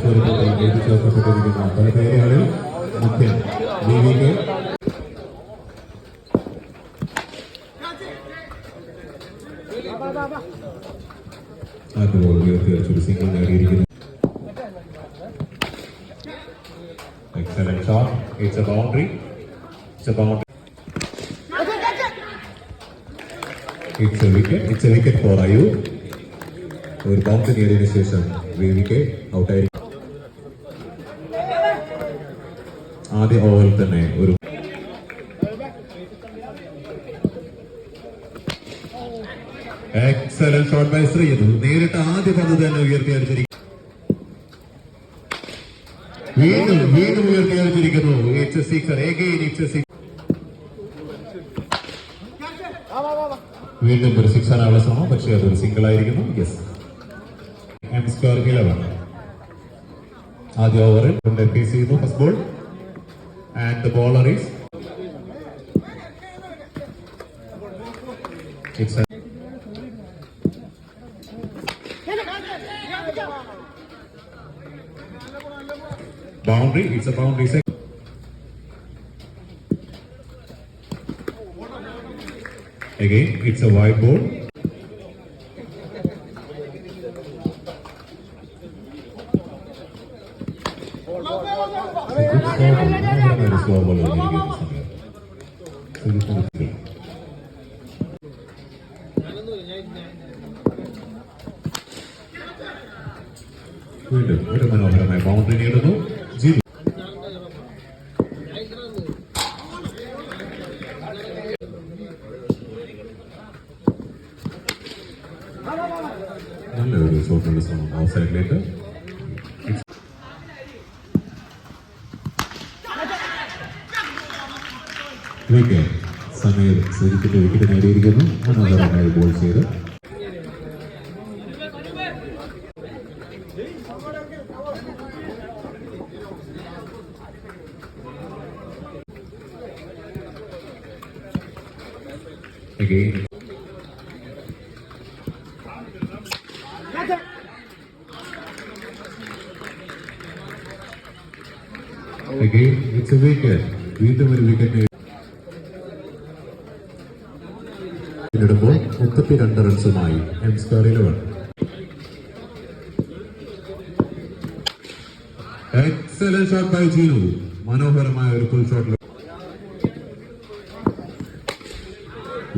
ചേർക്കപ്പെട്ടിരിക്കുന്ന പല പേരുകളിൽ മുഖ്യം ദീപിക ഒരു single നേടിയിരിക്കുന്നു. Excellent shot. It's a boundary. It's a boundary. It's a wicket. It's a wicket for Ayu. ഒരു boundary നേടിയതിനു ശേഷം വിക്കറ്റ് ഔട്ടായി. ആദ്യ ഓവറിൽ തന്നെ ഒരു എക്സലന്റ് ഷോട്ട് ബൈ ശ്രീതു. നേരിട്ട് ആദ്യ പന്ത് തന്നെ ഉയർത്തിയടിച്ചിരിക്കുന്നു. വീണ്ടും ഉയർത്തിയടിച്ചിരിക്കുന്നു. It's a sixer. Again it's a sixer. വീണ്ടും ഒരു സിക്സ് ആണുള്ള ശ്രമം, പക്ഷേ അതൊരു സിംഗിൾ ആയിരിക്കുന്നു. Yes, M square 11. ആദ്യ ഓവറിൽ ഫേസ് ചെയ്യുന്നു. First ball and the bowler is boundary. It's a boundary. Again, it's a wide ball. Slow ball. ഒരു മനോഹരമായ ബൗണ്ടറി നേടുന്നു. നല്ലൊരു ഷോട്ടുള്ള ശ്രമം ഓഫ് സൈഡിലേക്ക്. സമീർ സൂചിപ്പിച്ച വിക്കറ്റ് നേടിയിരിക്കുന്നു. മനോഹരമായി ബോൾ ചെയ്ത് again. Again, it's a wicket. വീണ്ടും ഒരു വിക്കറ്റ് ഇടുമ്പോൾ 32 റൺസുമായി M square 11. Excellent shot by Jeenu. മനോഹരമായ ഒരു full shot.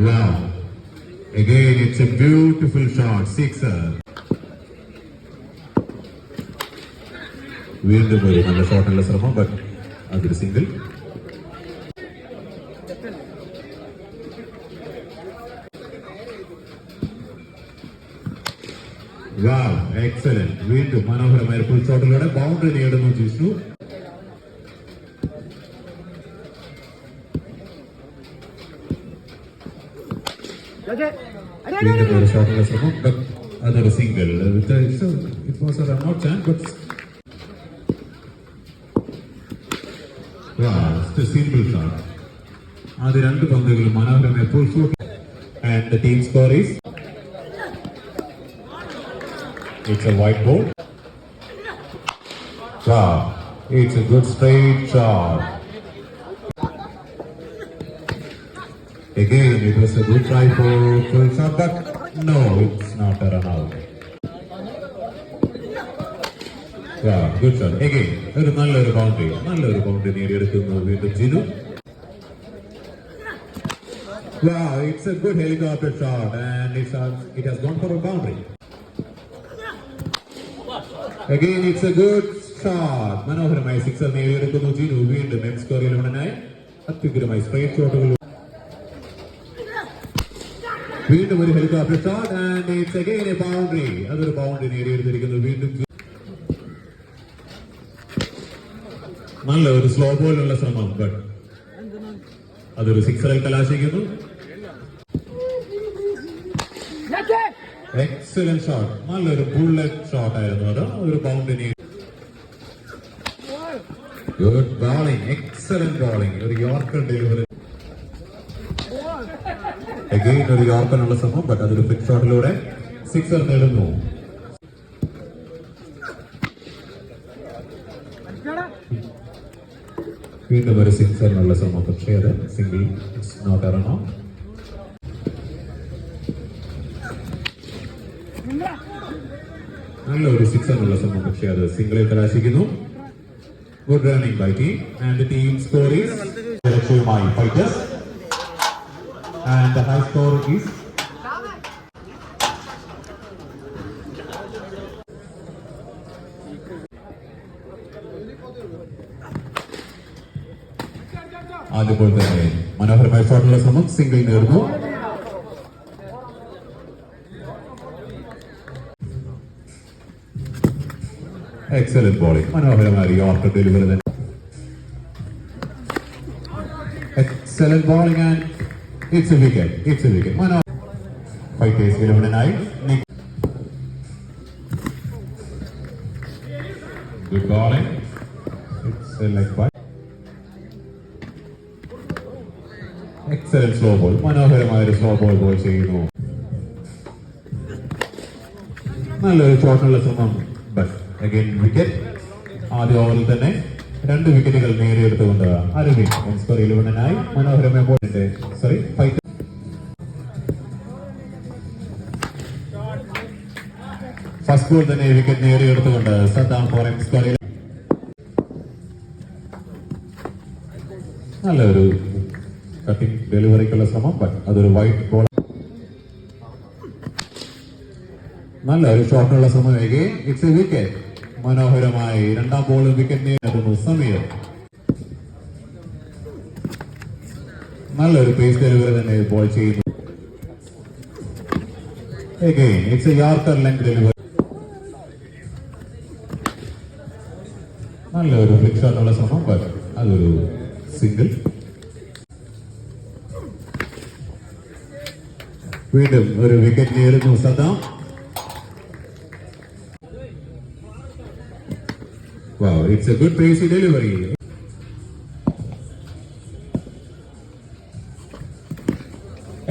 Wow. Again, it's a beautiful shot. Sixer. വീണ്ടും ഒരു നല്ല ഷോട്ടുള്ള ശ്രമം, ബട്ട് അതൊരു സിംഗിൾ. Wow, excellent. വീണ്ടും മനോഹരമായ ഫുൾ ഷോട്ടിലൂടെ ബൗണ്ടറി നേടുന്നു ജിഷ്ണു. വീണ്ടും ഒരു ഷോട്ടുള്ള ശ്രമം, ബട്ട് അതൊരു single. It was a run out chance, but wow, it's a simple shot. ആദ്യ രണ്ട് പന്തുകളും മനോഹരമായ full shot. And the team score is it's a white ball. Wow, it's a good straight shot. Again, it was a good try for full shot, but no, it's not a run out. Wow, good shot. Again, ഒരു നല്ലൊരു boundary നേടിയെടുക്കുന്നു വീണ്ടും Jinu. Wow, it's a good helicopter shot and it has gone for a boundary. Again, it's a good shot. മനോഹരമായ sixer നേടിയെടുക്കുന്നു ജിനു. വീണ്ടും M square 11 അത്യുഗ്രമായി straight ഷോട്ടുകൾ. വീണ്ടും ഒരു helicopter shot and it's again a boundary. അതൊരു ബൗണ്ടറി നേടിയെടുത്തിരിക്കുന്നു വീണ്ടും. നല്ല ഒരു സ്ലോ ബോളിലുള്ള ശ്രമം, ബട്ട് അതൊരു സിക്സറിൽ കലാശിക്കുന്നു. Excellent shot. നല്ലൊരു ബുള്ളറ്റ് ഷോട്ട് ആയിരുന്നു അത്. ഒരു boundary. Good bowling. Excellent bowling. ഒരു യോർക്കർ ഡെലിവറി. അഗൈൻ ഒരു യോർക്കറിനുള്ള ശ്രമം, ബട്ട് അതൊരു ഫ്ലിക് ഷോട്ടിലൂടെ സിക്സർ നേടുന്നു. വീണ്ടും ഒരു സിക്സറിനുള്ള ശ്രമം, പക്ഷേ അത് single, it's not a run out. നല്ലൊരു സിക്സറിനുള്ള ശ്രമം, പക്ഷേ അത് സിംഗിളിൽ കലാശിക്കുന്നു. Good running by team and the team score is ലക്ഷ്യവുമായി fighters and the high score is ആദ്യപ്പോൾ തന്നെ മനോഹരമായ ഷോട്ടുള്ള ശ്രമം, സിംഗിൾ നേടുന്നു. എക്സലന്റ് ബോളിംഗ്, മനോഹരമായ യോർക്കർ ഡെലിവറി തന്നെ. Excellent bowling and it's a wicket, it's a wicket. Fighters 11-9. Good bowling, it's a leg bye. Excellent slow ball, മനോഹരമായ ഒരു സ്ലോ ബോൾ ചെയ്യുന്നു. നല്ലൊരു ഷോട്ടുള്ള ശ്രമം, ബട്ട് അഗൈൻ വിക്കറ്റ്. ആദ്യ ഓവറിൽ തന്നെ 2 വിക്കറ്റുകൾ നേടിയെടുത്തുകൊണ്ട് അരവിന്ദ് സ്കോർ 11-9. മനോഹരമായ ബോളിന്റെ ഫൈറ്റ്. ഫസ്റ്റ് ബോൾ തന്നെ വിക്കറ്റ് നേടിയെടുത്തുകൊണ്ട് സദ്ദാം ഫോർ സ്കോർ. നല്ലൊരു കട്ടിംഗ് ഡെലിവറിക്കുള്ള ശ്രമം, ബട്ട് അതൊരു വൈറ്റ് ബോൾ. നല്ലൊരു ഷോട്ടിനുള്ള ശ്രമം, ഇറ്റ്സ് എ വിക്കറ്റ്. മനോഹരമായി രണ്ടാം ബോൾ വിക്കറ്റ് നേടുന്നു സമീർ. നല്ലൊരു പേസ് ഡെലിവറി തന്നെ ബോൾ ചെയ്യുന്നു. It's A yorker length delivery. നല്ലൊരു ഫ്ലിക് ഷോട്ടുള്ള ശ്രമം, ബട്ട് അതൊരു സിംഗിൾ. വീണ്ടും ഒരു വിക്കറ്റ് നേടുന്നു Saddam. Wow, it's a good pacey delivery.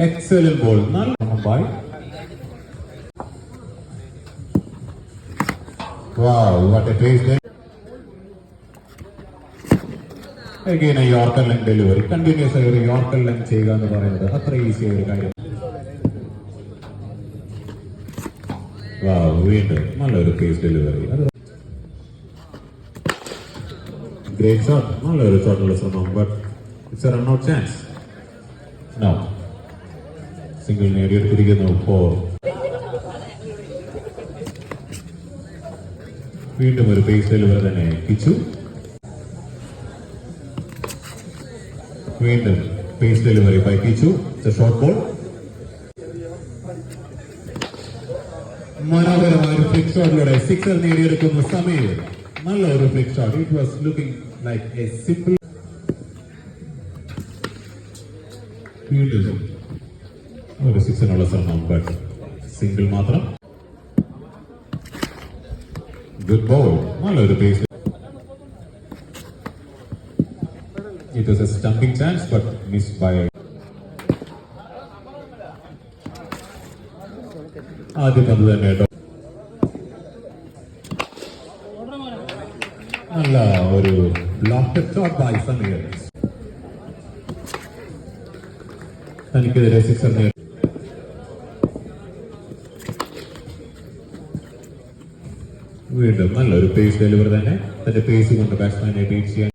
Excellent ball. Mumbai. Wow, what a pace there. Again a Yorker length delivery. Continuous a Yorker length ചെയ്യുക എന്ന് പറയുന്നത് അത്ര ഈസി ഒരു കാര്യം. Wow, വീണ്ടും നല്ലൊരു പേസ് ഡെലിവറി. Great shot, നല്ലൊരു ഷോട്ടുള്ള ശ്രമം, but it's a run out chance. No, single നേടിയെടുത്തിരിക്കുന്നു. 4. വീണ്ടും ഒരു പേസ് ഡെലിവറി തന്നെ കിച്ചു. വീണ്ടും pace delivery by Kichu. It's a short ball. മനോഹരമായ ഒരു ഫ്ലിക് ഷോട്ടിലൂടെ സിക്സർ നേടിയെടുക്കുന്നു സമീർ. നല്ലൊരു flick shot. It was looking like a simple. വീണ്ടും ഒരു സിക്സിനുള്ള ശ്രമം, ബട്ട് സിംഗിൾ മാത്രം. ഗുഡ് ബോൾ, നല്ലൊരു pace. It was a stumping chance, but missed by. ആദ്യം അത് തന്നെ കേട്ടോ. നല്ല ഒരു ബ്ലോക്ക് ഷോട്ട് ബൈ സമീർ. തനിക്കെതിരെ സിക്സർ നേടി. വീണ്ടും നല്ലൊരു പേസ് ഡെലിവറി തന്നെ. തന്റെ പേസ് കൊണ്ട് ബാറ്റ്സ്മാനെ ബീറ്റ് ചെയ്യാൻ.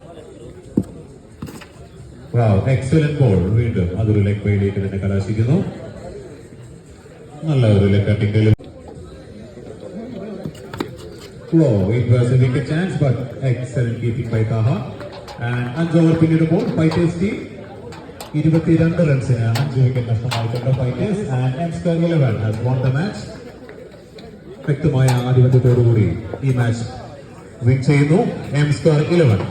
Excellent ball. വീണ്ടും അതൊരു ലെഗ് ബൈയിലേക്ക് തന്നെ കലാശിക്കുന്നു. നല്ല ഒരു leg cutting delivery. Wow, it was a wicket chance, but excellent keeping by Taha. And 5 over പിന്നിടുമ്പോൾ ഫൈറ്റേഴ്സ് ടീം 22 റൺസിന് 5 വിക്കറ്റ് നഷ്ടമായിട്ടുണ്ട് fighters. And M-Square 11 has won the match. വ്യക്തമായ ആധിപത്യത്തോടുകൂടി ഈ മാച്ച് വിൻ ചെയ്യുന്നു M-Square 11.